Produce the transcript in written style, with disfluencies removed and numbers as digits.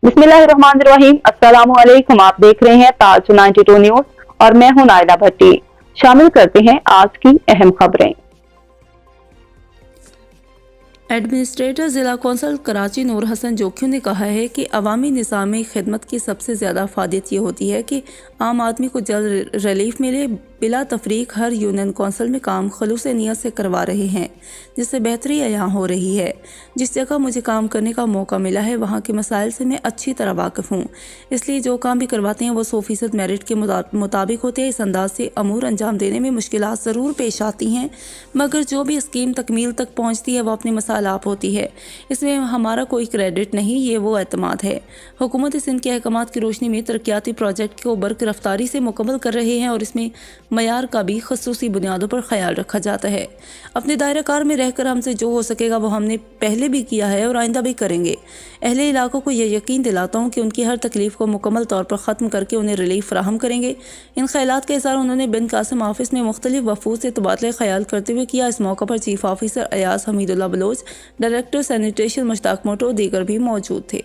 बिस्मिल्लाहिर्रहमानिर्रहीम। अस्सलाम वालेकुम। आप देख रहे हैं ताज 92 न्यूज और मैं हूं नायला भट्टी। शामिल करते हैं आज की अहम खबरें। एडमिनिस्ट्रेटर ज़िला कौंसल कराची नूर हसन जोखियों ने कहा है कि अवामी निज़ामी खिदमत की सबसे ज़्यादा फ़ायदेयत ये होती है कि आम आदमी को जल्द रिलीफ मिले। बिला तफरीक हर यूनियन कौंसिल में काम खलूस नीयत से करवा रहे हैं, जिससे बेहतरी यहाँ हो रही है। जिस जगह मुझे काम करने का मौका मिला है वहाँ के मसाइल से मैं अच्छी तरह वाकिफ़ हूँ, इसलिए जो काम भी करवाते हैं वो 100% मेरिट के मुताबिक होते हैं। इस अंदाज से अमूर अंजाम देने में मुश्किलात ज़रूर पेश आती हैं, मगर जो भी स्कीम तकमील तक पहुँचती है वो अपने मसाइल आप होती है। इसमें हमारा कोई क्रेडिट नहीं, ये वो एतमाद है। हुकूमत सिंध के अहकामात की रोशनी में तरक्याती प्रोजेक्ट को बर्क रफ्तारी से मुकम्मल कर रहे हैं और इसमें मयार का भी खसूसी बुनियादों पर ख्याल रखा जाता है। अपने दायरा कार में रहकर हमसे जो हो सकेगा वो हमने पहले भी किया है और आइंदा भी करेंगे। अहले इलाकों को यह यकीन दिलाता हूँ कि उनकी हर तकलीफ को मुकम्मल तौर पर ख़त्म करके उन्हें रिलीफ फराहम करेंगे। इन ख्यालात का इज़हार उन्होंने बिन कासिम ऑफिस में मुख्तलिफ वफूद से तबादला ख्याल करते हुए किया। इस मौका पर chief officer Ayaz Hamidullah Baloch, director sanitation Mushtaq Moto दीगर भी मौजूद थे।